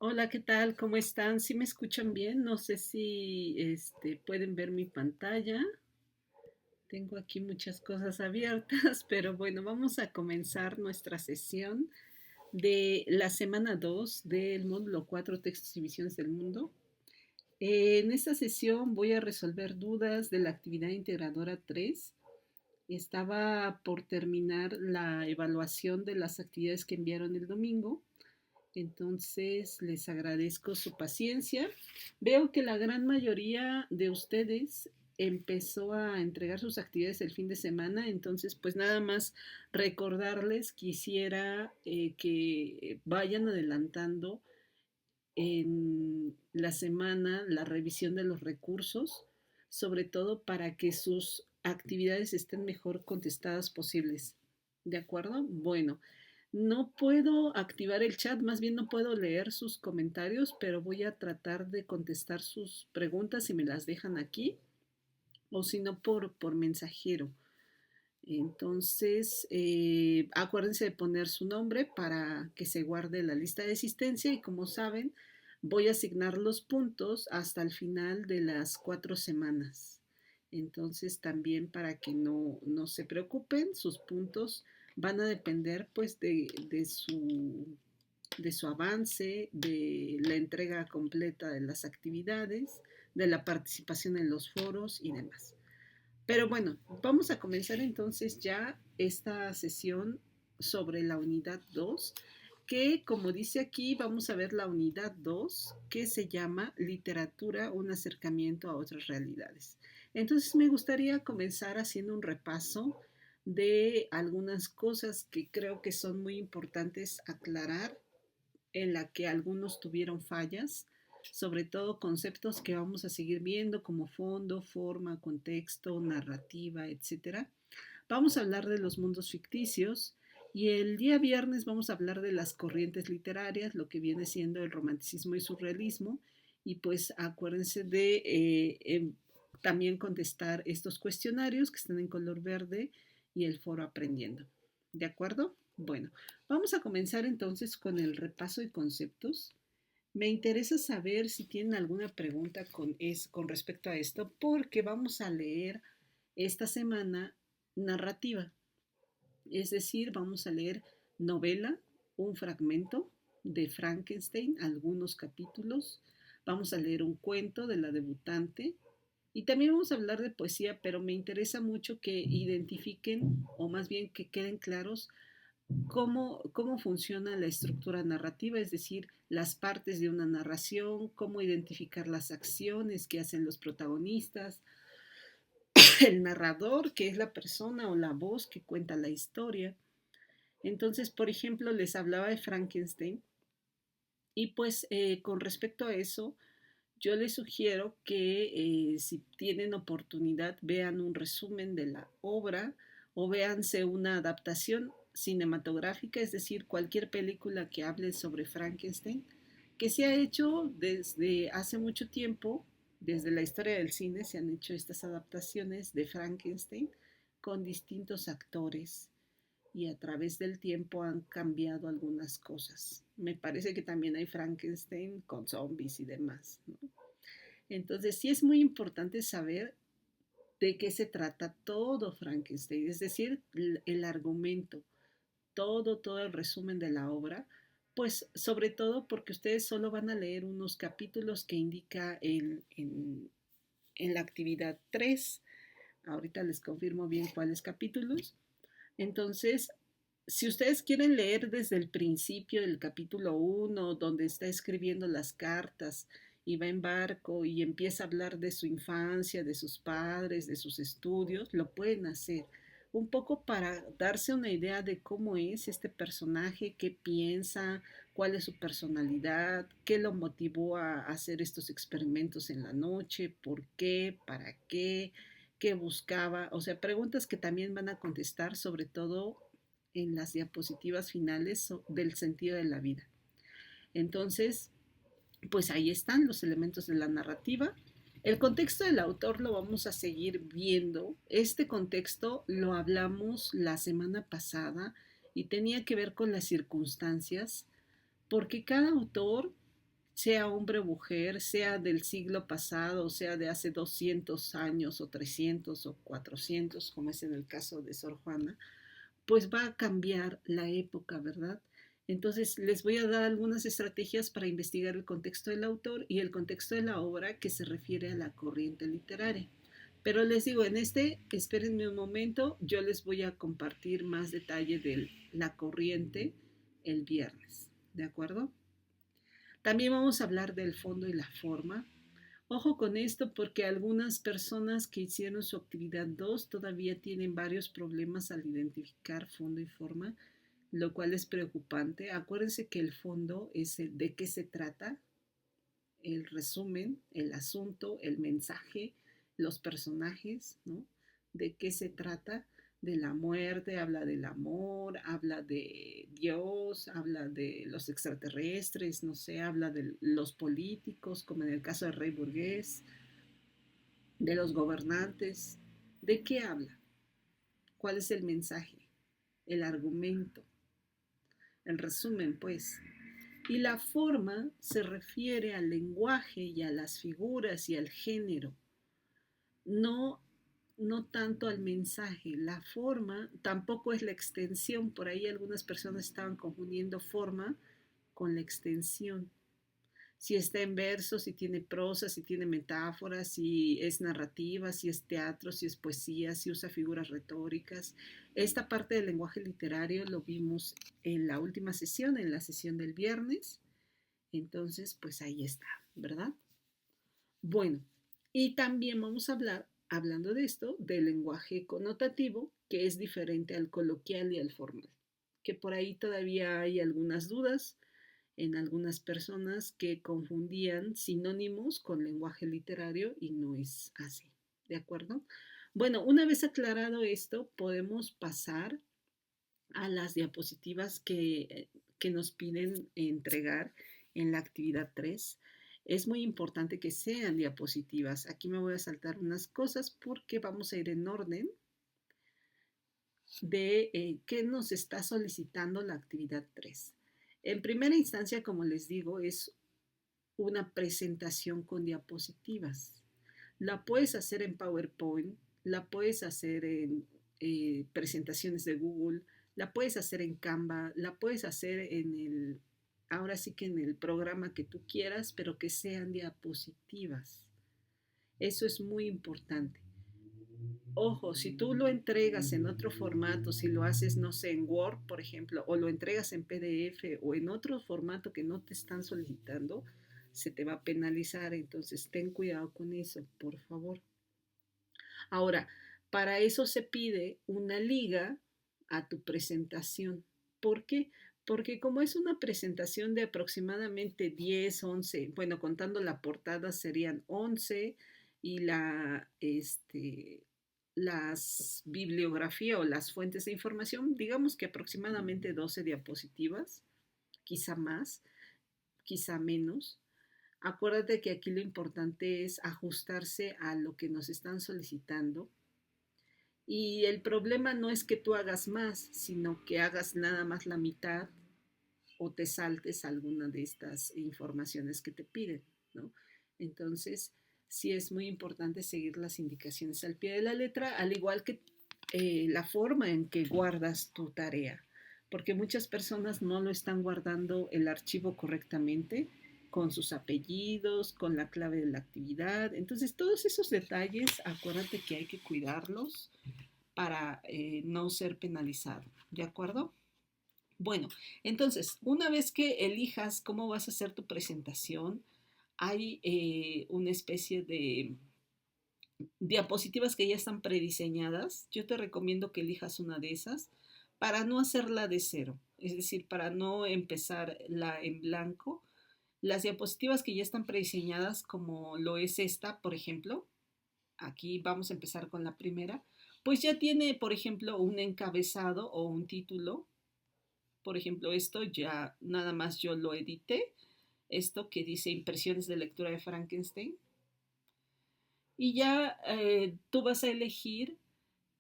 Hola, ¿qué tal? ¿Cómo están? ¿Sí me escuchan bien? No sé si pueden ver mi pantalla. Tengo aquí muchas cosas abiertas, pero bueno, vamos a comenzar nuestra sesión de la semana 2 del módulo 4 Textos y Visiones del Mundo. En esta sesión voy a resolver dudas de la actividad integradora 3. Estaba por terminar la evaluación de las actividades que enviaron el domingo. Entonces, les agradezco su paciencia. Veo que la gran mayoría de ustedes empezó a entregar sus actividades el fin de semana, entonces pues nada más recordarles, quisiera que vayan adelantando en la semana la revisión de los recursos, sobre todo para que sus actividades estén mejor contestadas posibles. ¿De acuerdo? Bueno, no puedo activar el chat, más bien no puedo leer sus comentarios, pero voy a tratar de contestar sus preguntas si me las dejan aquí o si no por mensajero. Entonces, acuérdense de poner su nombre para que se guarde la lista de asistencia y como saben, voy a asignar los puntos hasta el final de las 4 semanas. Entonces, también para que no se preocupen, sus puntos van a depender pues de su avance, de la entrega completa de las actividades, de la participación en los foros y demás. Pero bueno, vamos a comenzar entonces ya esta sesión sobre la unidad 2, que como dice aquí, vamos a ver la unidad 2, que se llama Literatura, un acercamiento a otras realidades. Entonces me gustaría comenzar haciendo un repaso de algunas cosas que creo que son muy importantes aclarar, en la que algunos tuvieron fallas, sobre todo conceptos que vamos a seguir viendo como fondo, forma, contexto, narrativa, etcétera. Vamos a hablar de los mundos ficticios y el día viernes vamos a hablar de las corrientes literarias, lo que viene siendo el romanticismo y surrealismo. Y pues acuérdense de también contestar estos cuestionarios que están en color verde y el foro aprendiendo. ¿De acuerdo? Bueno, vamos a comenzar entonces con el repaso de conceptos. Me interesa saber si tienen alguna pregunta con respecto a esto, porque vamos a leer esta semana narrativa, es decir, vamos a leer novela, un fragmento de Frankenstein, algunos capítulos, vamos a leer un cuento de la debutante y también vamos a hablar de poesía, pero me interesa mucho que identifiquen o más bien que queden claros cómo funciona la estructura narrativa, es decir, las partes de una narración, cómo identificar las acciones que hacen los protagonistas, el narrador, que es la persona o la voz que cuenta la historia. Entonces, por ejemplo, les hablaba de Frankenstein y pues con respecto a eso, yo les sugiero que si tienen oportunidad vean un resumen de la obra o véanse una adaptación cinematográfica, es decir, cualquier película que hable sobre Frankenstein, que se ha hecho desde hace mucho tiempo, desde la historia del cine se han hecho estas adaptaciones de Frankenstein con distintos actores y a través del tiempo han cambiado algunas cosas. Me parece que también hay Frankenstein con zombies y demás, ¿no? Entonces sí es muy importante saber de qué se trata todo Frankenstein, es decir, el argumento, todo el resumen de la obra, pues sobre todo porque ustedes solo van a leer unos capítulos que indica en la actividad 3. Ahorita les confirmo bien cuáles capítulos. Entonces, si ustedes quieren leer desde el principio del capítulo 1, donde está escribiendo las cartas y va en barco y empieza a hablar de su infancia, de sus padres, de sus estudios, lo pueden hacer. Un poco para darse una idea de cómo es este personaje, qué piensa, cuál es su personalidad, qué lo motivó a hacer estos experimentos en la noche, por qué, para qué buscaba, o sea, preguntas que también van a contestar sobre todo en las diapositivas finales del sentido de la vida. Entonces, pues ahí están los elementos de la narrativa. El contexto del autor lo vamos a seguir viendo. Este contexto lo hablamos la semana pasada y tenía que ver con las circunstancias, porque cada autor sea hombre o mujer, sea del siglo pasado, sea de hace 200 años o 300 o 400, como es en el caso de Sor Juana, pues va a cambiar la época, ¿verdad? Entonces, les voy a dar algunas estrategias para investigar el contexto del autor y el contexto de la obra que se refiere a la corriente literaria. Pero les digo, espérenme un momento, yo les voy a compartir más detalle de la corriente el viernes, ¿de acuerdo? También vamos a hablar del fondo y la forma. Ojo con esto porque algunas personas que hicieron su actividad 2 todavía tienen varios problemas al identificar fondo y forma, lo cual es preocupante. Acuérdense que el fondo es de qué se trata, el resumen, el asunto, el mensaje, los personajes, ¿no? De qué se trata, de la muerte, habla del amor, habla de Dios, habla de los extraterrestres, no sé, habla de los políticos, como en el caso del rey burgués, de los gobernantes. ¿De qué habla? ¿Cuál es el mensaje? El argumento, el resumen, pues. Y la forma se refiere al lenguaje y a las figuras y al género, no, no tanto al mensaje. La forma tampoco es la extensión, por ahí algunas personas estaban confundiendo forma con la extensión. Si está en verso, si tiene prosa, si tiene metáforas, si es narrativa, si es teatro, si es poesía, si usa figuras retóricas. Esta parte del lenguaje literario lo vimos en la última sesión, en la sesión del viernes. Entonces, pues ahí está, ¿verdad? Bueno, y también vamos a hablar, hablando de esto, del lenguaje connotativo, que es diferente al coloquial y al formal, que por ahí todavía hay algunas dudas en algunas personas que confundían sinónimos con lenguaje literario y no es así, ¿de acuerdo? Bueno, una vez aclarado esto, podemos pasar a las diapositivas que nos piden entregar en la actividad 3. Es muy importante que sean diapositivas. Aquí me voy a saltar unas cosas porque vamos a ir en orden de qué nos está solicitando la actividad 3. En primera instancia, como les digo, es una presentación con diapositivas. La puedes hacer en PowerPoint, la puedes hacer en presentaciones de Google, la puedes hacer en Canva, la puedes hacer ahora sí que en el programa que tú quieras, pero que sean diapositivas. Eso es muy importante. Ojo, si tú lo entregas en otro formato, si lo haces, no sé, en Word, por ejemplo, o lo entregas en PDF o en otro formato que no te están solicitando, se te va a penalizar. Entonces, ten cuidado con eso, por favor. Ahora, para eso se pide una liga a tu presentación. ¿Por qué? Porque como es una presentación de aproximadamente 10, 11, bueno, contando la portada serían 11 y las bibliografía o las fuentes de información, digamos que aproximadamente 12 diapositivas, quizá más, quizá menos. Acuérdate que aquí lo importante es ajustarse a lo que nos están solicitando. Y el problema no es que tú hagas más, sino que hagas nada más la mitad o te saltes alguna de estas informaciones que te piden, ¿no? Entonces, sí es muy importante seguir las indicaciones al pie de la letra, al igual que la forma en que guardas tu tarea, porque muchas personas no lo están guardando el archivo correctamente, con sus apellidos, con la clave de la actividad. Entonces, todos esos detalles, acuérdate que hay que cuidarlos para no ser penalizado, ¿de acuerdo? Bueno, entonces, una vez que elijas cómo vas a hacer tu presentación, hay una especie de diapositivas que ya están prediseñadas. Yo te recomiendo que elijas una de esas para no hacerla de cero, es decir, para no empezarla en blanco. Las diapositivas que ya están prediseñadas, como lo es esta, por ejemplo, aquí vamos a empezar con la primera, pues ya tiene, por ejemplo, un encabezado o un título. Por ejemplo, esto ya nada más yo lo edité, esto que dice impresiones de lectura de Frankenstein. Y ya tú vas a elegir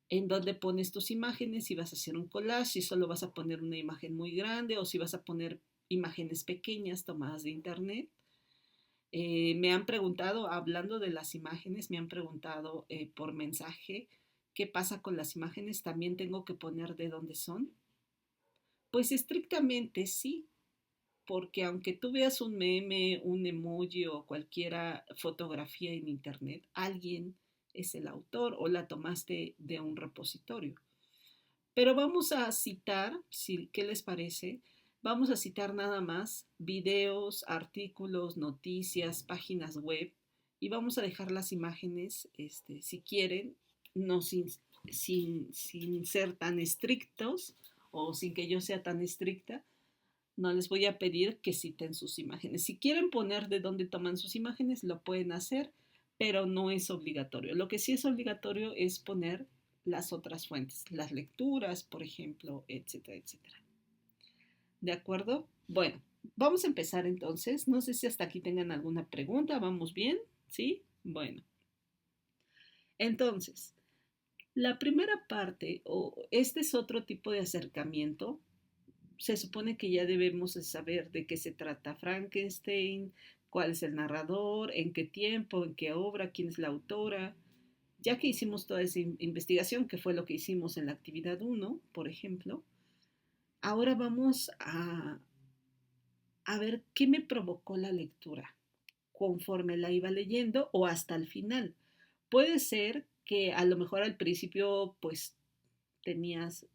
en dónde pones tus imágenes, si vas a hacer un collage, si solo vas a poner una imagen muy grande o si vas a poner imágenes pequeñas tomadas de internet. Me han preguntado, hablando de las imágenes, me han preguntado por mensaje, ¿qué pasa con las imágenes? ¿También tengo que poner de dónde son? Pues estrictamente sí, porque aunque tú veas un meme, un emoji o cualquiera fotografía en internet, alguien es el autor o la tomaste de un repositorio. Pero vamos a citar, si, ¿qué les parece? Vamos a citar nada más videos, artículos, noticias, páginas web y vamos a dejar las imágenes, si quieren, no sin ser tan estrictos o sin que yo sea tan estricta, no les voy a pedir que citen sus imágenes. Si quieren poner de dónde toman sus imágenes, lo pueden hacer, pero no es obligatorio. Lo que sí es obligatorio es poner las otras fuentes, las lecturas, por ejemplo, etcétera, etcétera. ¿De acuerdo? Bueno, vamos a empezar entonces. No sé si hasta aquí tengan alguna pregunta. ¿Vamos bien? ¿Sí? Bueno, entonces, la primera parte, o este es otro tipo de acercamiento, se supone que ya debemos saber de qué se trata Frankenstein, cuál es el narrador, en qué tiempo, en qué obra, quién es la autora. Ya que hicimos toda esa investigación, que fue lo que hicimos en la actividad 1, por ejemplo, ahora vamos a ver qué me provocó la lectura conforme la iba leyendo o hasta el final. Puede ser que a lo mejor al principio pues tenías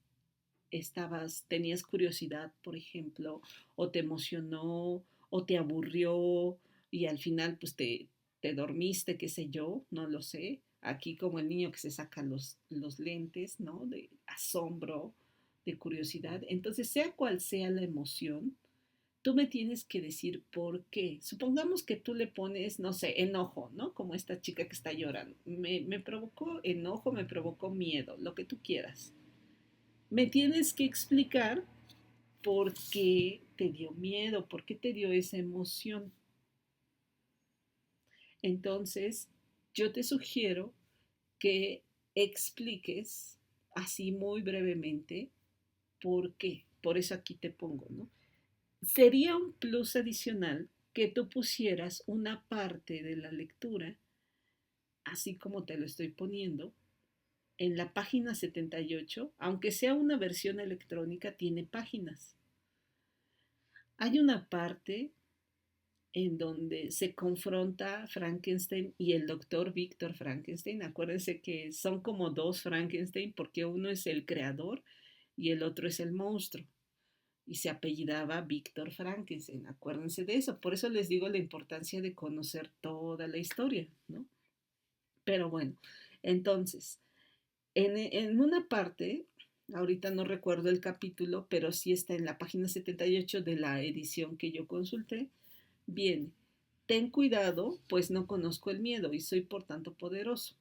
tenías curiosidad, por ejemplo, o te emocionó, o te aburrió, y al final pues te dormiste, qué sé yo, no lo sé. Aquí como el niño que se saca los lentes, ¿no? De asombro, de curiosidad. Entonces, sea cual sea la emoción, tú me tienes que decir por qué. Supongamos que tú le pones, no sé, enojo, ¿no? Como esta chica que está llorando. Me provocó enojo, me provocó miedo, lo que tú quieras. Me tienes que explicar por qué te dio miedo, por qué te dio esa emoción. Entonces, yo te sugiero que expliques así muy brevemente por qué. Por eso aquí te pongo, ¿no? Sería un plus adicional que tú pusieras una parte de la lectura, así como te lo estoy poniendo, en la página 78, aunque sea una versión electrónica, tiene páginas. Hay una parte en donde se confronta Frankenstein y el doctor Víctor Frankenstein. Acuérdense que son como dos Frankenstein porque uno es el creador y el otro es el monstruo. Y se apellidaba Víctor Frankenstein. Acuérdense de eso. Por eso les digo la importancia de conocer toda la historia, ¿no? Pero bueno, entonces, en una parte, ahorita no recuerdo el capítulo, pero sí está en la página 78 de la edición que yo consulté, viene, ten cuidado, pues no conozco el miedo y soy por tanto poderoso.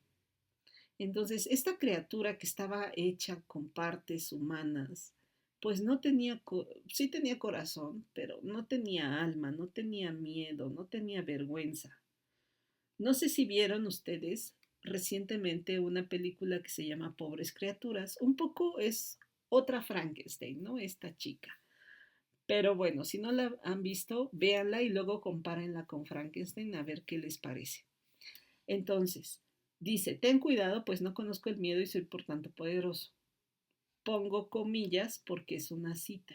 Entonces, esta criatura que estaba hecha con partes humanas, pues no tenía, sí tenía corazón, pero no tenía alma, no tenía miedo, no tenía vergüenza. No sé si vieron ustedes recientemente una película que se llama Pobres Criaturas. Un poco es otra Frankenstein, ¿no? Esta chica. Pero bueno, si no la han visto, véanla y luego compárenla con Frankenstein a ver qué les parece. Entonces, dice, ten cuidado, pues no conozco el miedo y soy por tanto poderoso. Pongo comillas porque es una cita,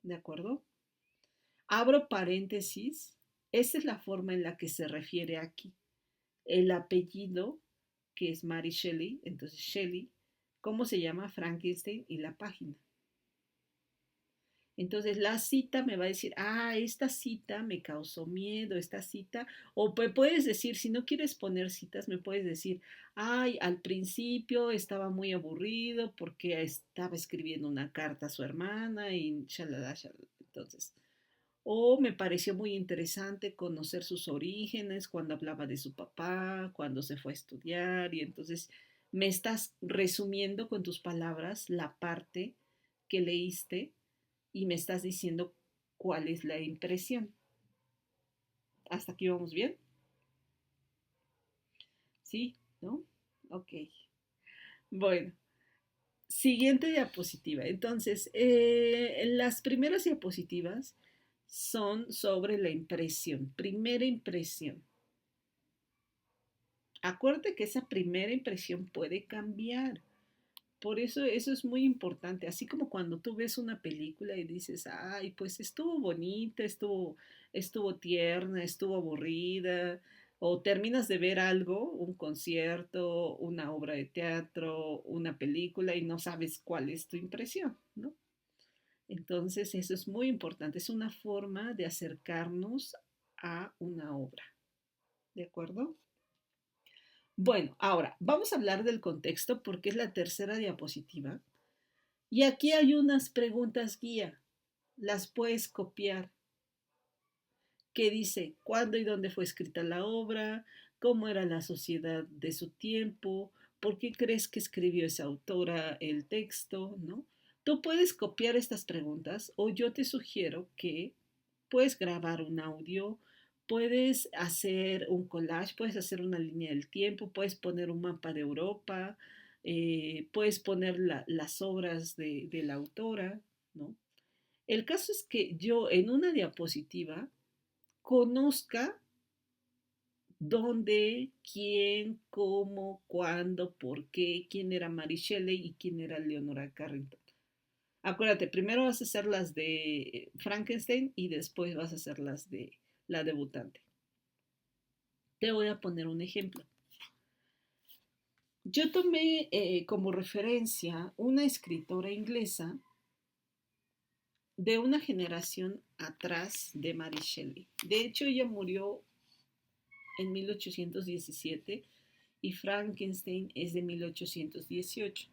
¿de acuerdo? Abro paréntesis, esa es la forma en la que se refiere aquí. El apellido, que es Mary Shelley, entonces Shelley, ¿cómo se llama? Frankenstein y la página. Entonces la cita me va a decir, esta cita me causó miedo, esta cita, o puedes decir, si no quieres poner citas, me puedes decir, al principio estaba muy aburrido porque estaba escribiendo una carta a su hermana y shalala, shalala. Entonces, o me pareció muy interesante conocer sus orígenes cuando hablaba de su papá, cuando se fue a estudiar y entonces me estás resumiendo con tus palabras la parte que leíste y me estás diciendo cuál es la impresión. ¿Hasta aquí vamos bien? ¿Sí? ¿No? Ok. Bueno, siguiente diapositiva. Entonces, en las primeras diapositivas son sobre la impresión, primera impresión. Acuérdate que esa primera impresión puede cambiar. Por eso es muy importante. Así como cuando tú ves una película y dices, ay, pues estuvo bonita, estuvo tierna, estuvo aburrida, o terminas de ver algo, un concierto, una obra de teatro, una película y no sabes cuál es tu impresión, ¿no? Entonces, eso es muy importante. Es una forma de acercarnos a una obra. ¿De acuerdo? Bueno, ahora vamos a hablar del contexto porque es la tercera diapositiva. Y aquí hay unas preguntas guía. Las puedes copiar. ¿Qué dice? ¿Cuándo y dónde fue escrita la obra? ¿Cómo era la sociedad de su tiempo? ¿Por qué crees que escribió esa autora el texto? ¿No? Tú puedes copiar estas preguntas o yo te sugiero que puedes grabar un audio, puedes hacer un collage, puedes hacer una línea del tiempo, puedes poner un mapa de Europa, puedes poner las obras de la autora, ¿no? El caso es que yo en una diapositiva conozca dónde, quién, cómo, cuándo, por qué, quién era Mary Shelley y quién era Leonora Carrington. Acuérdate, primero vas a hacer las de Frankenstein y después vas a hacer las de la debutante. Te voy a poner un ejemplo. Yo tomé como referencia una escritora inglesa de una generación atrás de Mary Shelley. De hecho, ella murió en 1817 y Frankenstein es de 1818.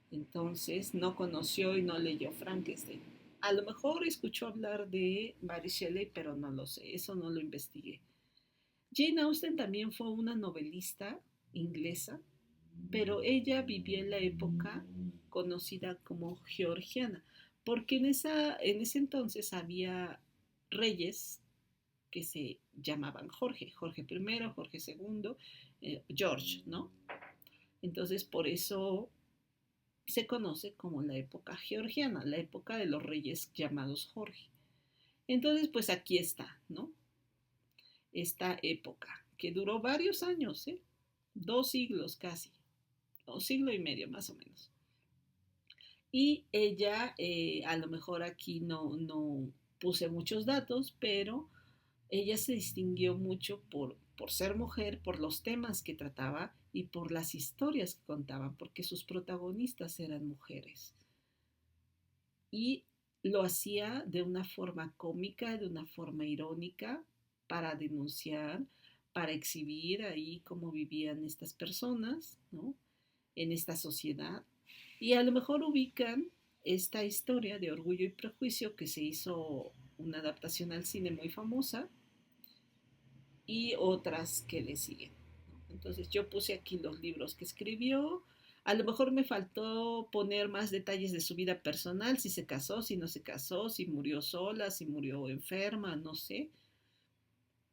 Entonces no conoció y no leyó Frankenstein. A lo mejor escuchó hablar de Mary Shelley, pero no lo sé, eso no lo investigué. Jane Austen también fue una novelista inglesa, pero ella vivió en la época conocida como georgiana, porque en ese entonces había reyes que se llamaban Jorge, Jorge I, Jorge II, George, ¿no? Entonces por eso se conoce como la época georgiana, la época de los reyes llamados Jorge. Entonces, pues aquí está, ¿no? Esta época, que duró varios años, ¿eh? 2 siglos casi, o siglo y medio más o menos. Y ella, a lo mejor aquí no puse muchos datos, pero ella se distinguió mucho por ser mujer, por los temas que trataba y por las historias que contaban, porque sus protagonistas eran mujeres. Y lo hacía de una forma cómica, de una forma irónica, para denunciar, para exhibir ahí cómo vivían estas personas, ¿no? En esta sociedad. Y a lo mejor ubican esta historia de Orgullo y Prejuicio que se hizo una adaptación al cine muy famosa y otras que le siguen. Entonces yo puse aquí los libros que escribió. A lo mejor me faltó poner más detalles de su vida personal, si se casó, si no se casó, si murió sola, si murió enferma, no sé.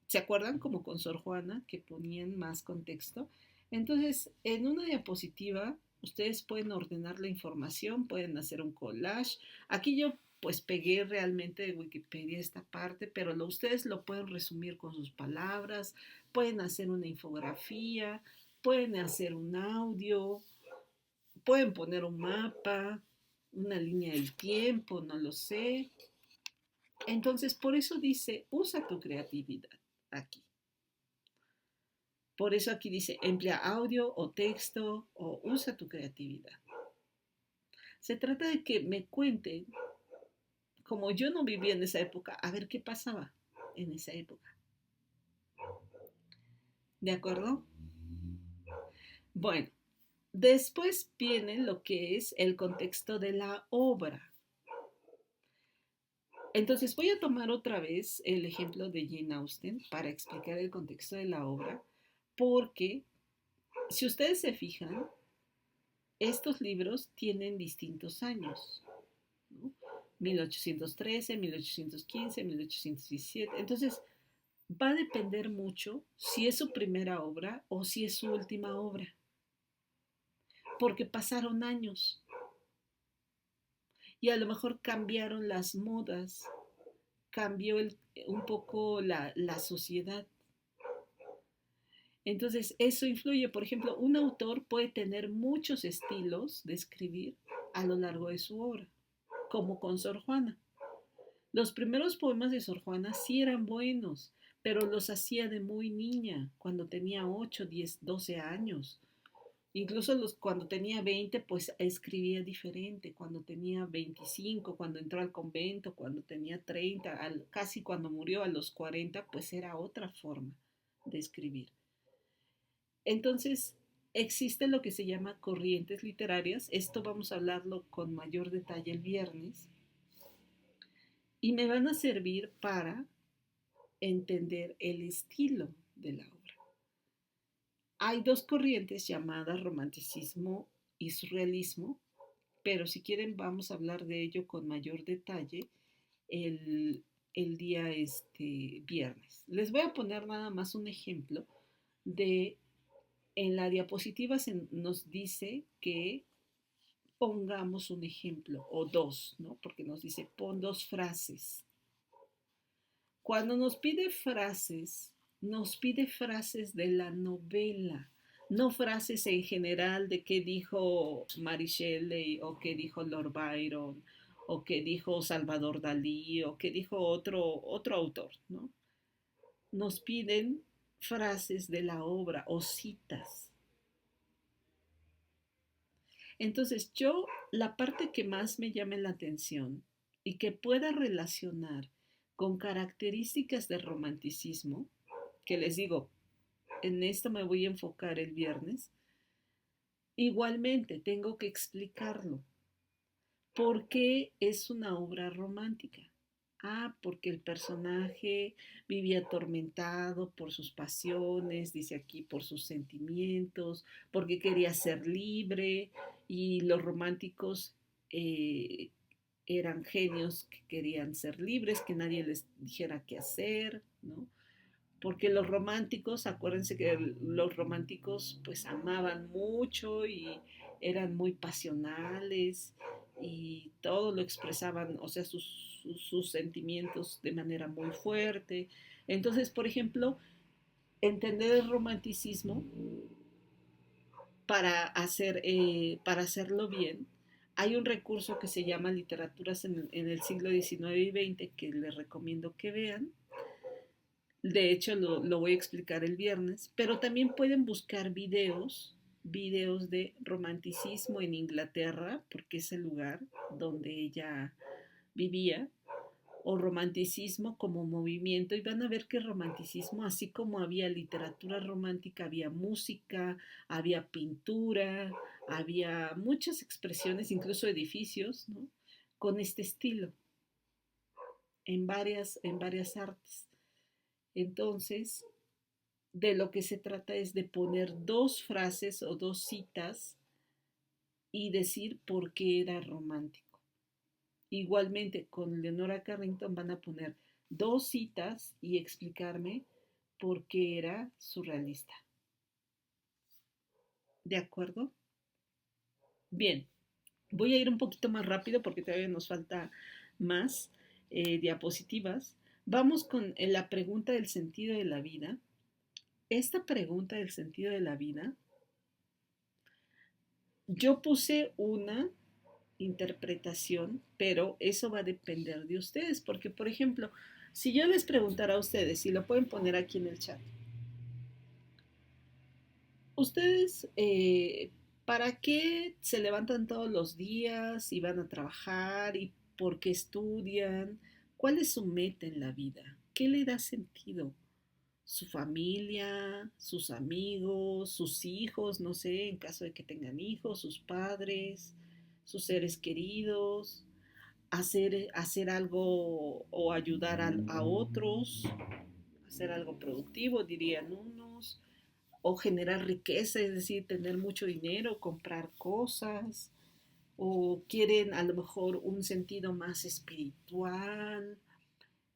¿Se acuerdan como con Sor Juana que ponían más contexto? Entonces, en una diapositiva, ustedes pueden ordenar la información, pueden hacer un collage. Aquí yo pues pegué realmente de Wikipedia esta parte, pero ustedes lo pueden resumir con sus palabras, pueden hacer una infografía, pueden hacer un audio, pueden poner un mapa, una línea del tiempo, no lo sé. Entonces, por eso dice, usa tu creatividad aquí. Por eso aquí dice, emplea audio o texto o usa tu creatividad. Se trata de que me cuenten, como yo no vivía en esa época, a ver qué pasaba en esa época. ¿De acuerdo? Bueno, después viene lo que es el contexto de la obra. Entonces voy a tomar otra vez el ejemplo de Jane Austen para explicar el contexto de la obra, porque si ustedes se fijan, estos libros tienen distintos años, ¿no? 1813, 1815, 1817. Entonces, va a depender mucho si es su primera obra o si es su última obra, porque pasaron años y a lo mejor cambiaron las modas cambió un poco la sociedad. Entonces, eso influye. Por ejemplo, un autor puede tener muchos estilos de escribir a lo largo de su obra, como con Sor Juana. Los primeros poemas de Sor Juana sí eran buenos, pero los hacía de muy niña, cuando tenía 8, 10, 12 años. Incluso cuando tenía 20, pues escribía diferente. Cuando tenía 25, cuando entró al convento, cuando tenía 30, casi cuando murió a los 40, pues era otra forma de escribir. Entonces, existe lo que se llama corrientes literarias. Esto vamos a hablarlo con mayor detalle el viernes. Y me van a servir para entender el estilo de la obra. Hay dos corrientes llamadas romanticismo y surrealismo, pero si quieren vamos a hablar de ello con mayor detalle el día viernes. Les voy a poner nada más un ejemplo de, en la diapositiva nos dice que pongamos un ejemplo o dos, ¿no? Porque nos dice pon dos frases. Cuando nos pide frases de la novela, no frases en general de qué dijo Mary Shelley o qué dijo Lord Byron o qué dijo Salvador Dalí o qué dijo otro autor, ¿no? Nos piden frases de la obra o citas. Entonces la parte que más me llame la atención y que pueda relacionar con características del romanticismo, que les digo, en esto me voy a enfocar el viernes, igualmente tengo que explicarlo. ¿Por qué es una obra romántica? Porque el personaje vivía atormentado por sus pasiones, dice aquí, por sus sentimientos, porque quería ser libre y los románticos eh, eran genios que querían ser libres, que nadie les dijera qué hacer, ¿no? Porque los románticos, acuérdense que los románticos pues amaban mucho y eran muy pasionales y todo lo expresaban, o sea, sus sentimientos de manera muy fuerte. Entonces, por ejemplo, entender el romanticismo para hacerlo bien, hay un recurso que se llama literaturas en el siglo XIX y XX que les recomiendo que vean. De hecho, lo voy a explicar el viernes, pero también pueden buscar videos de romanticismo en Inglaterra, porque es el lugar donde ella vivía, o romanticismo como movimiento, y van a ver que romanticismo, así como había literatura romántica, había música, había pintura, había muchas expresiones, incluso edificios, ¿no? Con este estilo, en varias artes. Entonces, de lo que se trata es de poner dos frases o dos citas y decir por qué era romántico. Igualmente, con Leonora Carrington van a poner dos citas y explicarme por qué era surrealista. ¿De acuerdo? Bien, voy a ir un poquito más rápido porque todavía nos falta más diapositivas. Vamos con la pregunta del sentido de la vida. Esta pregunta del sentido de la vida, yo puse una interpretación, pero eso va a depender de ustedes, porque por ejemplo, si yo les preguntara a ustedes, y lo pueden poner aquí en el chat, ustedes, ¿para qué se levantan todos los días y van a trabajar y por qué estudian? ¿Cuál es su meta en la vida? ¿Qué le da sentido? ¿Su familia, sus amigos, sus hijos, no sé, en caso de que tengan hijos, sus padres, sus seres queridos, hacer algo o ayudar a otros, hacer algo productivo, dirían unos, o generar riqueza, es decir, tener mucho dinero, comprar cosas, o quieren a lo mejor un sentido más espiritual,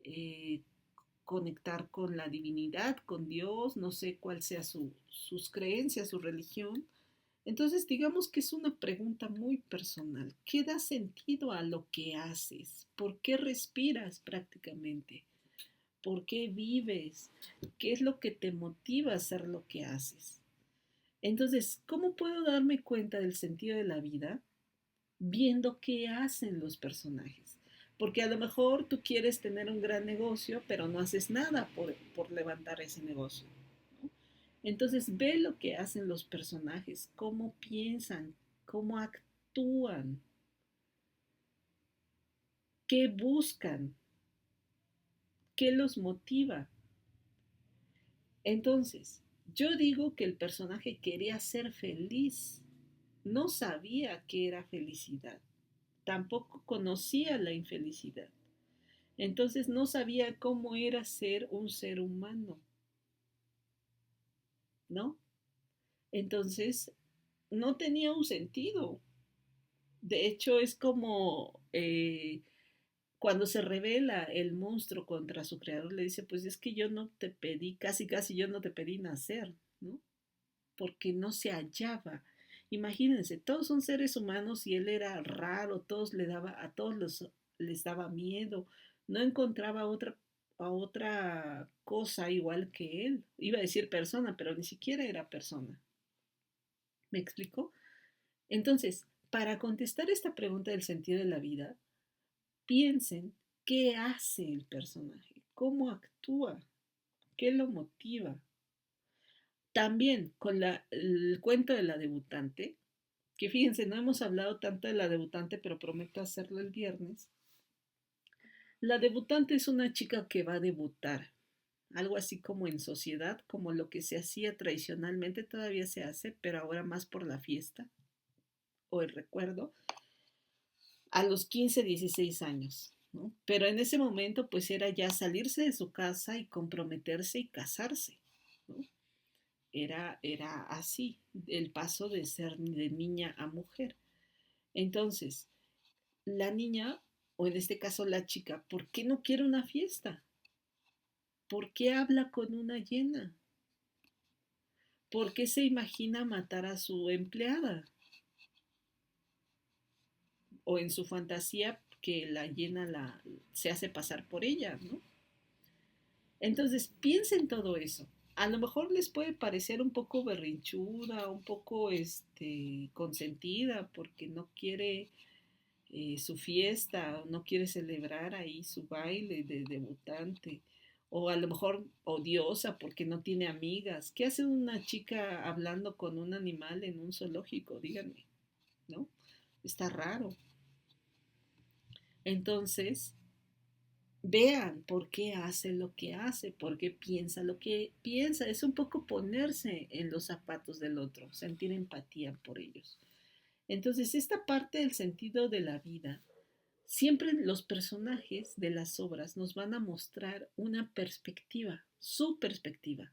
eh, conectar con la divinidad, con Dios, no sé cuál sea sus creencias, su religión. Entonces, digamos que es una pregunta muy personal. ¿Qué da sentido a lo que haces? ¿Por qué respiras prácticamente? ¿Por qué vives? ¿Qué es lo que te motiva a hacer lo que haces? Entonces, ¿cómo puedo darme cuenta del sentido de la vida? Viendo qué hacen los personajes. Porque a lo mejor tú quieres tener un gran negocio, pero no haces nada por levantar ese negocio, ¿no? Entonces ve lo que hacen los personajes, cómo piensan, cómo actúan, qué buscan, qué los motiva. Entonces, yo digo que el personaje quería ser feliz, no sabía qué era felicidad, tampoco conocía la infelicidad. Entonces no sabía cómo era ser un ser humano, ¿no? Entonces no tenía un sentido. De hecho, es como cuando se revela el monstruo contra su creador, le dice, pues es que yo no te pedí, casi casi yo no te pedí nacer, ¿no? Porque no se hallaba. Imagínense, todos son seres humanos y él era raro, a todos les daba miedo, no encontraba a otra cosa igual que él. Iba a decir persona, pero ni siquiera era persona. ¿Me explico? Entonces, para contestar esta pregunta del sentido de la vida, piensen qué hace el personaje, cómo actúa, qué lo motiva. También con el cuento de la debutante, que fíjense, no hemos hablado tanto de la debutante, pero prometo hacerlo el viernes. La debutante es una chica que va a debutar, algo así como en sociedad, como lo que se hacía tradicionalmente, todavía se hace, pero ahora más por la fiesta o el recuerdo, a los 15, 16 años, ¿no? Pero en ese momento pues era ya salirse de su casa y comprometerse y casarse, ¿no? Era así, el paso de ser de niña a mujer. Entonces, la niña, o en este caso la chica, ¿por qué no quiere una fiesta? ¿Por qué habla con una hiena? ¿Por qué se imagina matar a su empleada? O en su fantasía que la hiena se hace pasar por ella, ¿no? Entonces, piensen todo eso. A lo mejor les puede parecer un poco berrinchuda, un poco consentida, porque no quiere su fiesta, no quiere celebrar ahí su baile de debutante, o a lo mejor odiosa porque no tiene amigas. ¿Qué hace una chica hablando con un animal en un zoológico? Díganme, ¿no? Está raro. Entonces, vean por qué hace lo que hace, por qué piensa lo que piensa. Es un poco ponerse en los zapatos del otro, sentir empatía por ellos. Entonces, esta parte del sentido de la vida, siempre los personajes de las obras nos van a mostrar una perspectiva, su perspectiva.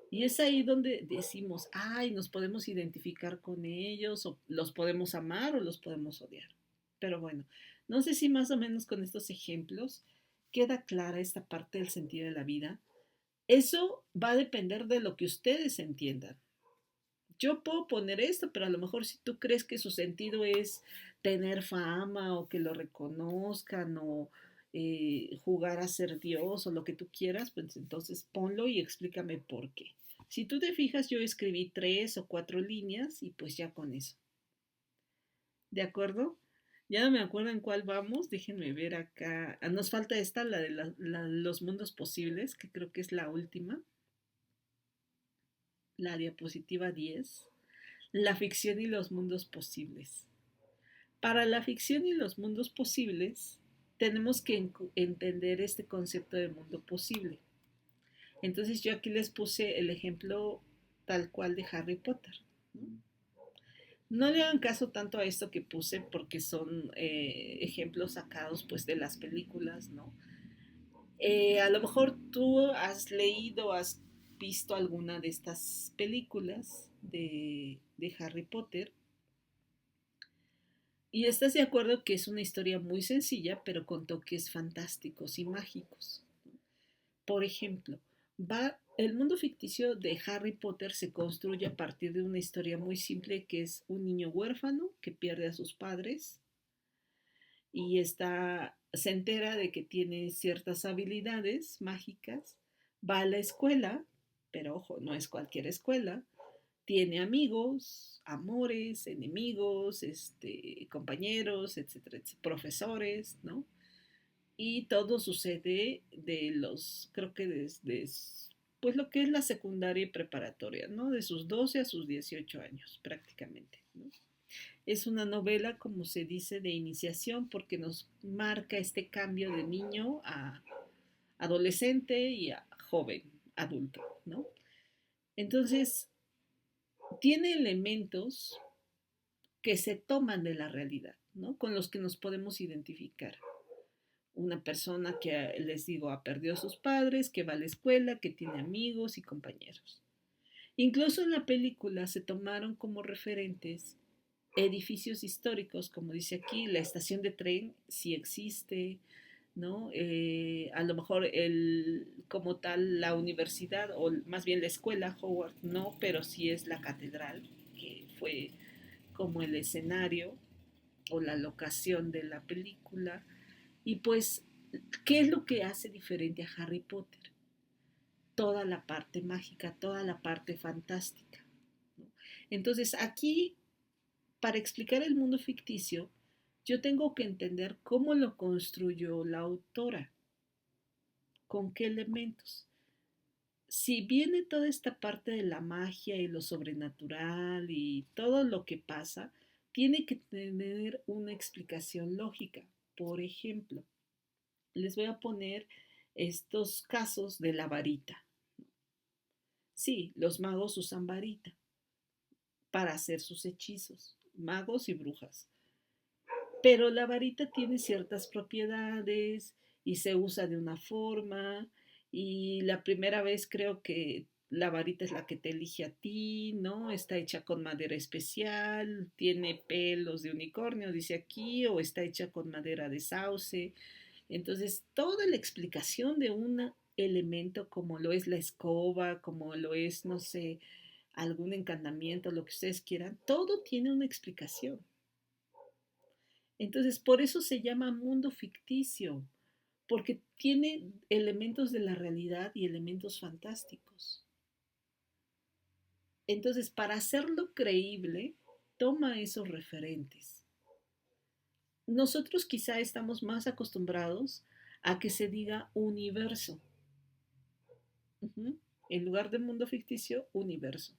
Y es ahí donde decimos, ay, nos podemos identificar con ellos, o los podemos amar o los podemos odiar. Pero bueno, no sé si más o menos con estos ejemplos queda clara esta parte del sentido de la vida. Eso va a depender de lo que ustedes entiendan. Yo puedo poner esto, pero a lo mejor si tú crees que su sentido es tener fama o que lo reconozcan o jugar a ser Dios o lo que tú quieras, pues entonces ponlo y explícame por qué. Si tú te fijas, yo escribí 3 o 4 líneas y pues ya con eso. ¿De acuerdo? Ya no me acuerdo en cuál vamos, déjenme ver acá. Ah, nos falta esta, la de los mundos posibles, que creo que es la última, la diapositiva 10. La ficción y los mundos posibles. Para la ficción y los mundos posibles, tenemos que entender este concepto de mundo posible. Entonces yo aquí les puse el ejemplo tal cual de Harry Potter, ¿no? No le hagan caso tanto a esto que puse porque son ejemplos sacados pues de las películas, ¿no? A lo mejor tú has leído, has visto alguna de estas películas de Harry Potter y estás de acuerdo que es una historia muy sencilla, pero con toques fantásticos y mágicos. Por ejemplo, el mundo ficticio de Harry Potter se construye a partir de una historia muy simple que es un niño huérfano que pierde a sus padres y se entera de que tiene ciertas habilidades mágicas, va a la escuela, pero ojo, no es cualquier escuela, tiene amigos, amores, enemigos, compañeros, etcétera, etcétera, profesores, ¿no? Y todo sucede creo que desde, pues lo que es la secundaria y preparatoria, ¿no? De sus 12 a sus 18 años, prácticamente, ¿no? Es una novela, como se dice, de iniciación porque nos marca este cambio de niño a adolescente y a joven, adulto, ¿no? Entonces, tiene elementos que se toman de la realidad, ¿no? Con los que nos podemos identificar. Una persona que, les digo, ha perdido a sus padres, que va a la escuela, que tiene amigos y compañeros. Incluso en la película se tomaron como referentes edificios históricos, como dice aquí, la estación de tren sí existe, ¿no? A lo mejor como tal la universidad, o más bien la escuela Howard, no, pero sí es la catedral, que fue como el escenario o la locación de la película. Y pues, ¿qué es lo que hace diferente a Harry Potter? Toda la parte mágica, toda la parte fantástica, ¿no? Entonces, aquí, para explicar el mundo ficticio, yo tengo que entender cómo lo construyó la autora, con qué elementos. Si viene toda esta parte de la magia y lo sobrenatural y todo lo que pasa, tiene que tener una explicación lógica. Por ejemplo, les voy a poner estos casos de la varita. Sí, los magos usan varita para hacer sus hechizos, magos y brujas. Pero la varita tiene ciertas propiedades y se usa de una forma y la primera vez creo que la varita es la que te elige a ti, ¿no? Está hecha con madera especial, tiene pelos de unicornio, dice aquí, o está hecha con madera de sauce. Entonces, toda la explicación de un elemento como lo es la escoba, como lo es, no sé, algún encantamiento, lo que ustedes quieran, todo tiene una explicación. Entonces, por eso se llama mundo ficticio, porque tiene elementos de la realidad y elementos fantásticos. Entonces, para hacerlo creíble, toma esos referentes. Nosotros quizá estamos más acostumbrados a que se diga universo. En lugar de mundo ficticio, universo.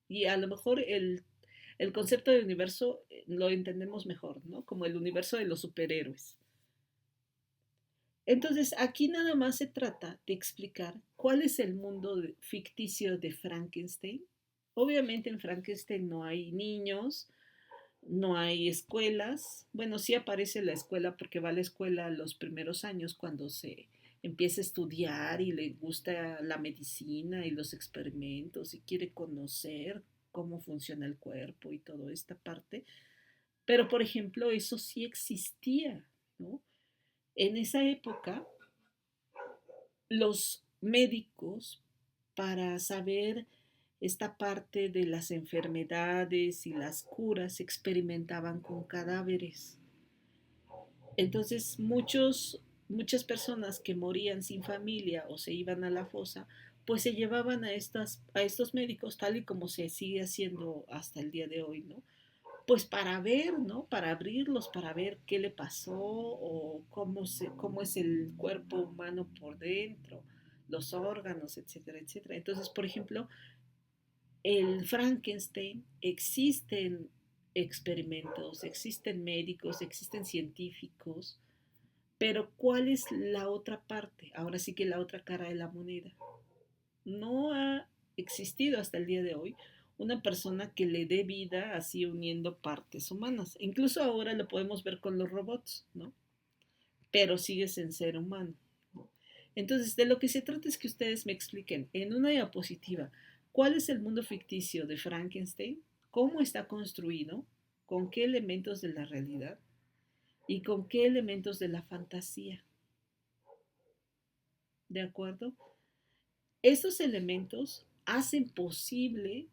Y a lo mejor el concepto de universo lo entendemos mejor, ¿no? Como el universo de los superhéroes. Entonces, aquí nada más se trata de explicar cuál es el mundo ficticio de Frankenstein. Obviamente en Frankenstein no hay niños, no hay escuelas. Bueno, sí aparece la escuela porque va a la escuela los primeros años cuando se empieza a estudiar y le gusta la medicina y los experimentos y quiere conocer cómo funciona el cuerpo y toda esta parte. Pero, por ejemplo, eso sí existía, ¿no? En esa época, los médicos, para saber esta parte de las enfermedades y las curas, experimentaban con cadáveres. Entonces, muchas personas que morían sin familia o se iban a la fosa, pues se llevaban a estos médicos, tal y como se sigue haciendo hasta el día de hoy, ¿no? Pues para ver, ¿no? Para abrirlos, para ver qué le pasó o cómo es el cuerpo humano por dentro, los órganos, etcétera, etcétera. Entonces, por ejemplo, el Frankenstein, existen experimentos, existen médicos, existen científicos, pero ¿cuál es la otra parte? Ahora sí que la otra cara de la moneda. No ha existido hasta el día de hoy una persona que le dé vida así uniendo partes humanas. Incluso ahora lo podemos ver con los robots, ¿no? Pero sigue sin ser humano, ¿no? Entonces, de lo que se trata es que ustedes me expliquen en una diapositiva cuál es el mundo ficticio de Frankenstein, cómo está construido, con qué elementos de la realidad y con qué elementos de la fantasía. ¿De acuerdo? Estos elementos hacen posible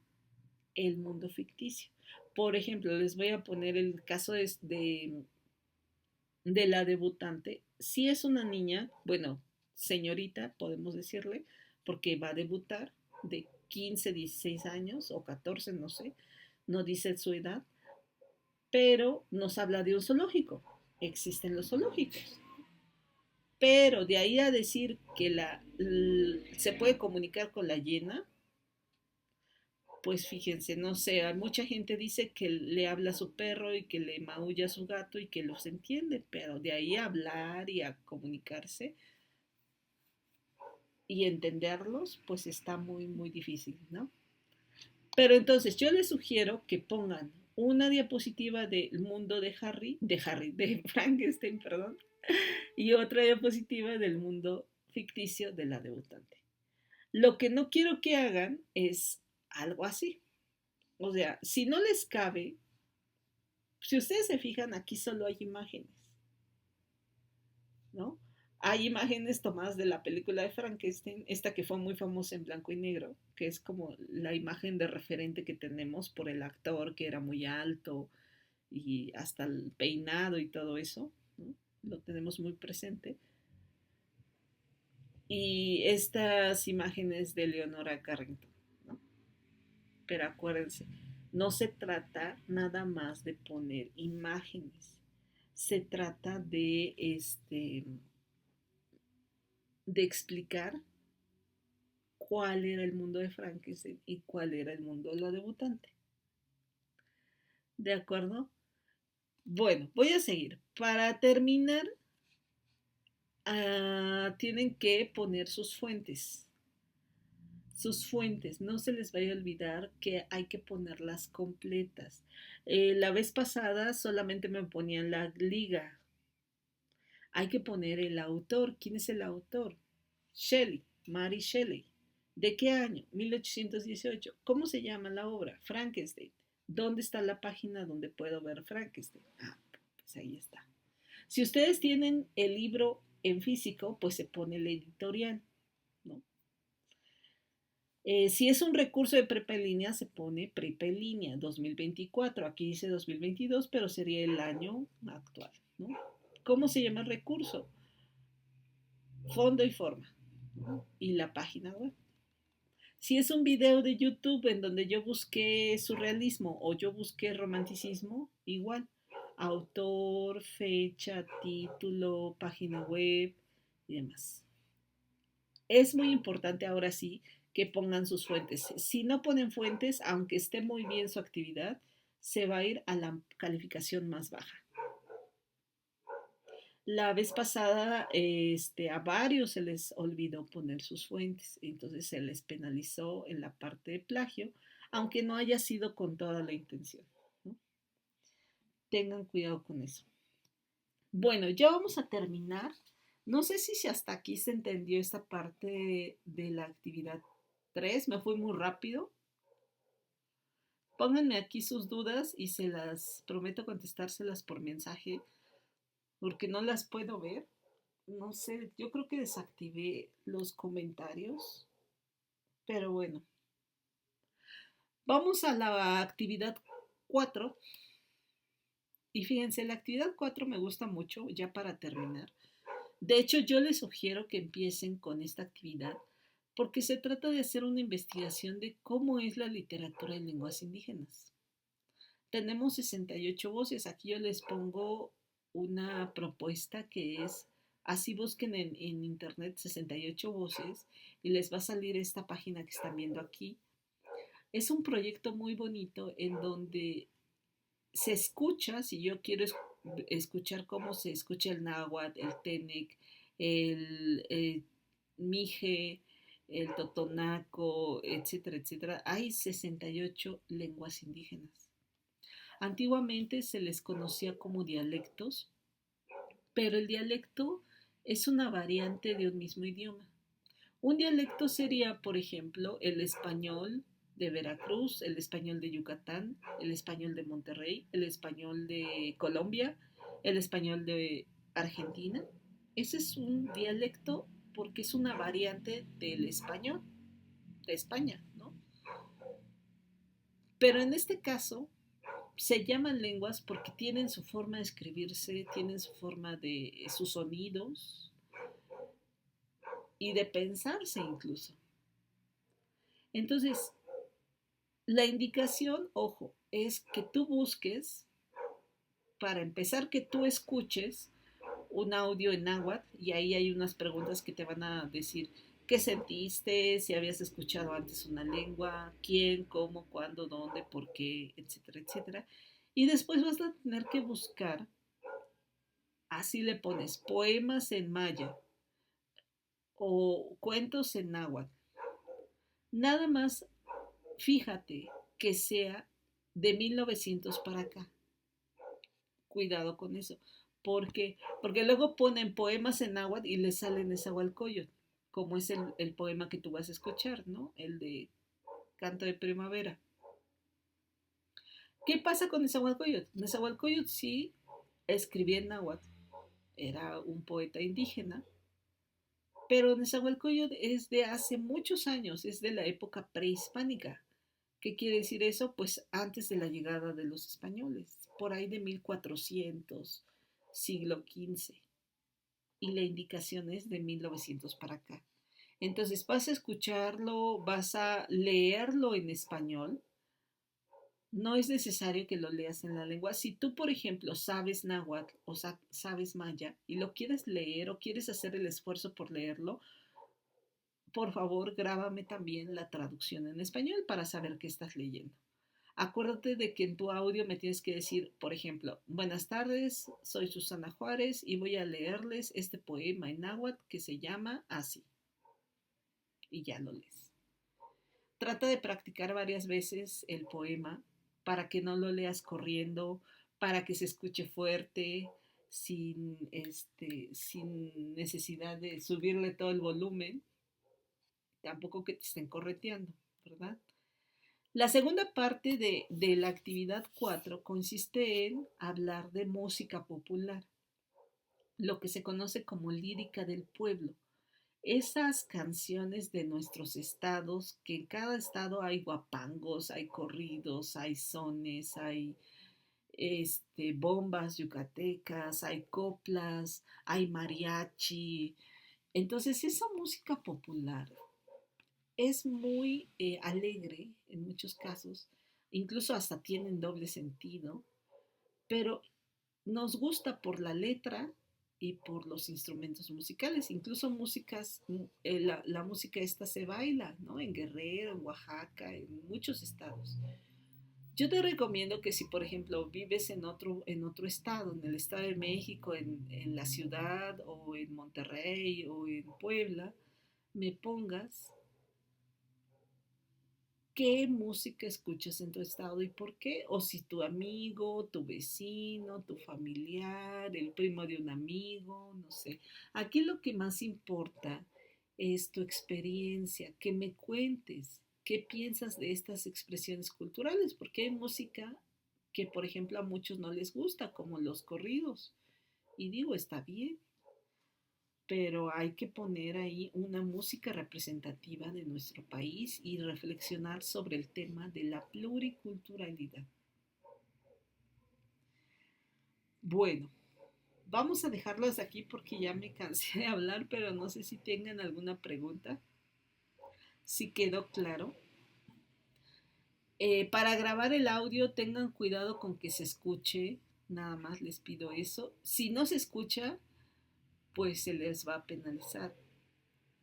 el mundo ficticio. Por ejemplo, les voy a poner el caso de la debutante. Si es una niña, bueno, señorita, podemos decirle, porque va a debutar de 15, 16 años o 14, no sé, no dice su edad, pero nos habla de un zoológico. Existen los zoológicos. Pero de ahí a decir que se puede comunicar con la hiena, pues fíjense, no sé, mucha gente dice que le habla a su perro y que le maulla a su gato y que los entiende, pero de ahí a hablar y a comunicarse y entenderlos, pues está muy, muy difícil, ¿no? Pero entonces yo les sugiero que pongan una diapositiva del mundo de Frankenstein, perdón, y otra diapositiva del mundo ficticio de la debutante. Lo que no quiero que hagan es algo así. O sea, si no les cabe, si ustedes se fijan, aquí solo hay imágenes, ¿no? Hay imágenes tomadas de la película de Frankenstein, esta que fue muy famosa en blanco y negro, que es como la imagen de referente que tenemos por el actor que era muy alto y hasta el peinado y todo eso, ¿no? Lo tenemos muy presente. Y estas imágenes de Leonora Carrington, ¿no? Pero acuérdense, no se trata nada más de poner imágenes, se trata de explicar cuál era el mundo de Frankenstein y cuál era el mundo de la debutante. ¿De acuerdo? Bueno, voy a seguir. Para terminar, tienen que poner sus fuentes. Sus fuentes, no se les vaya a olvidar que hay que ponerlas completas. La vez pasada solamente me ponían la liga. Hay que poner el autor. ¿Quién es el autor? Shelley, Mary Shelley. ¿De qué año? 1818. ¿Cómo se llama la obra? Frankenstein. ¿Dónde está la página donde puedo ver Frankenstein? Ah, pues ahí está. Si ustedes tienen el libro en físico, pues se pone el editorial, ¿no? Si es un recurso de prepa en línea, se pone prepa en línea 2024. Aquí dice 2022, pero sería el año actual, ¿no? ¿Cómo se llama el recurso? Fondo y forma, ¿no? Y la página web. Si es un video de YouTube en donde yo busqué surrealismo o yo busqué romanticismo, igual. Autor, fecha, título, página web y demás. Es muy importante ahora sí que pongan sus fuentes. Si no ponen fuentes, aunque esté muy bien su actividad, se va a ir a la calificación más baja. La vez pasada a varios se les olvidó poner sus fuentes, entonces se les penalizó en la parte de plagio, aunque no haya sido con toda la intención, ¿no? Tengan cuidado con eso. Bueno, ya vamos a terminar. No sé si hasta aquí se entendió esta parte de la actividad 3. Me fui muy rápido. Pónganme aquí sus dudas y se las prometo contestárselas por mensaje porque no las puedo ver. No sé, yo creo que desactivé los comentarios, pero bueno. Vamos a la actividad 4. Y fíjense, la actividad 4 me gusta mucho, ya para terminar. De hecho, yo les sugiero que empiecen con esta actividad porque se trata de hacer una investigación de cómo es la literatura en lenguas indígenas. Tenemos 68 voces. Aquí yo les pongo una propuesta que es, así busquen en internet 68 voces y les va a salir esta página que están viendo aquí. Es un proyecto muy bonito en donde se escucha, si yo quiero escuchar cómo se escucha el náhuatl, el tenec, el mije, el totonaco, etcétera, etcétera, hay 68 lenguas indígenas. Antiguamente se les conocía como dialectos, pero el dialecto es una variante de un mismo idioma. Un dialecto sería, por ejemplo, el español de Veracruz, el español de Yucatán, el español de Monterrey, el español de Colombia, el español de Argentina. Ese es un dialecto porque es una variante del español. de España, ¿no? Pero en este caso se llaman lenguas porque tienen su forma de escribirse, tienen su forma de sus sonidos y de pensarse incluso. Entonces, la indicación, ojo, es que tú busques, para empezar, que tú escuches un audio en náhuatl y ahí hay unas preguntas que te van a decir qué sentiste, si habías escuchado antes una lengua, quién, cómo, cuándo, dónde, por qué, etcétera, etcétera. Y después vas a tener que buscar, así le pones, poemas en maya o cuentos en náhuatl. Nada más fíjate que sea de 1900 para acá. Cuidado con eso. Porque luego ponen poemas en náhuatl y les salen Nezahualcóyotl, como es el poema que tú vas a escuchar, ¿no? El de Canto de Primavera. ¿Qué pasa con Nezahualcóyotl? Nezahualcóyotl sí escribía en náhuatl, era un poeta indígena, pero Nezahualcóyotl es de hace muchos años, es de la época prehispánica. ¿Qué quiere decir eso? Pues antes de la llegada de los españoles, por ahí de 1400, siglo XV. Y la indicación es de 1900 para acá. Entonces vas a escucharlo, vas a leerlo en español. No es necesario que lo leas en la lengua. Si tú, por ejemplo, sabes náhuatl o sabes maya y lo quieres leer o quieres hacer el esfuerzo por leerlo, por favor, grábame también la traducción en español para saber qué estás leyendo. Acuérdate de que en tu audio me tienes que decir, por ejemplo, buenas tardes, soy Susana Juárez y voy a leerles este poema en náhuatl que se llama así. Y ya lo lees. Trata de practicar varias veces el poema para que no lo leas corriendo, para que se escuche fuerte, sin necesidad de subirle todo el volumen, tampoco que te estén correteando, ¿verdad? La segunda parte de la actividad 4 consiste en hablar de música popular, lo que se conoce como lírica del pueblo. Esas canciones de nuestros estados, que en cada estado hay guapangos, hay corridos, hay sones, hay bombas yucatecas, hay coplas, hay mariachi. Entonces esa música popular es muy alegre en muchos casos, incluso hasta tienen doble sentido, pero nos gusta por la letra y por los instrumentos musicales, incluso la música esta se baila, ¿no? En Guerrero, en Oaxaca, en muchos estados. Yo te recomiendo que si, por ejemplo, vives en otro estado, en el Estado de México, en la ciudad o en Monterrey o en Puebla, me pongas qué música escuchas en tu estado y por qué, o si tu amigo, tu vecino, tu familiar, el primo de un amigo, no sé. Aquí lo que más importa es tu experiencia, que me cuentes qué piensas de estas expresiones culturales, porque hay música que, por ejemplo, a muchos no les gusta, como los corridos. Y digo, está bien, pero hay que poner ahí una música representativa de nuestro país y reflexionar sobre el tema de la pluriculturalidad. Bueno, vamos a dejarlo hasta aquí porque ya me cansé de hablar, pero no sé si tengan alguna pregunta. Si quedó claro. Para grabar el audio tengan cuidado con que se escuche, nada más les pido eso. Si no se escucha, pues se les va a penalizar.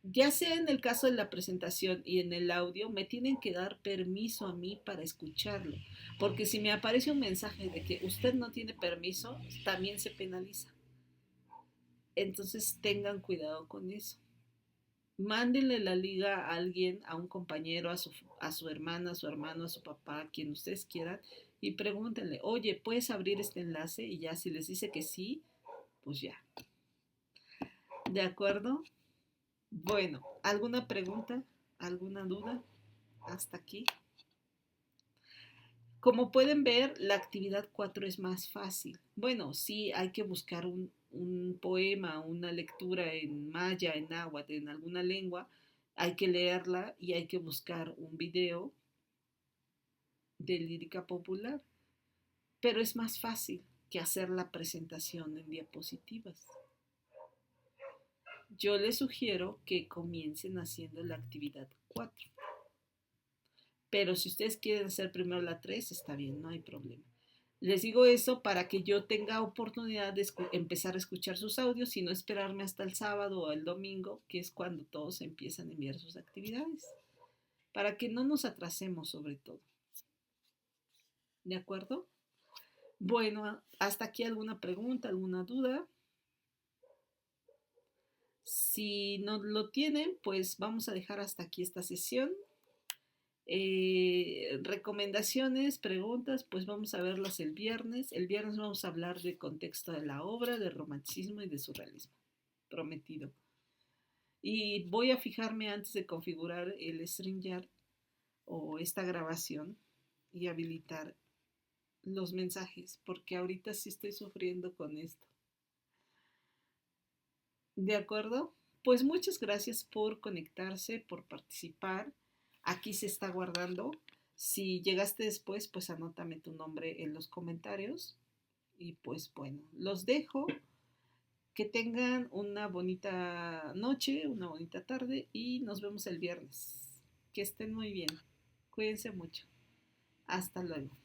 Ya sea en el caso de la presentación y en el audio, me tienen que dar permiso a mí para escucharlo, porque si me aparece un mensaje de que usted no tiene permiso, también se penaliza. Entonces tengan cuidado con eso. Mándenle la liga a alguien, a un compañero, a su hermana, a su hermano, a su papá, a quien ustedes quieran, y pregúntenle, oye, ¿puedes abrir este enlace? Y ya si les dice que sí, pues ya. ¿De acuerdo? Bueno, ¿alguna pregunta? ¿Alguna duda? Hasta aquí. Como pueden ver, la actividad 4 es más fácil. Bueno, sí hay que buscar un poema, una lectura en maya, en náhuatl, en alguna lengua, Hay que leerla y hay que buscar un video de lírica popular, pero es más fácil que hacer la presentación en diapositivas. Yo les sugiero que comiencen haciendo la actividad 4. Pero si ustedes quieren hacer primero la 3, está bien, no hay problema. Les digo eso para que yo tenga oportunidad de empezar a escuchar sus audios y no esperarme hasta el sábado o el domingo, que es cuando todos empiezan a enviar sus actividades, para que no nos atrasemos sobre todo. ¿De acuerdo? Bueno, hasta aquí alguna pregunta, alguna duda. Si no lo tienen, pues vamos a dejar hasta aquí esta sesión. Recomendaciones, preguntas, pues vamos a verlas el viernes. El viernes vamos a hablar del contexto de la obra, del romanticismo y de surrealismo. Prometido. Y voy a fijarme antes de configurar el StreamYard o esta grabación y habilitar los mensajes, porque ahorita sí estoy sufriendo con esto. ¿De acuerdo? Pues muchas gracias por conectarse, por participar. Aquí se está guardando. Si llegaste después, pues anótame tu nombre en los comentarios. Y pues bueno, los dejo. Que tengan una bonita noche, una bonita tarde y nos vemos el viernes. Que estén muy bien. Cuídense mucho. Hasta luego.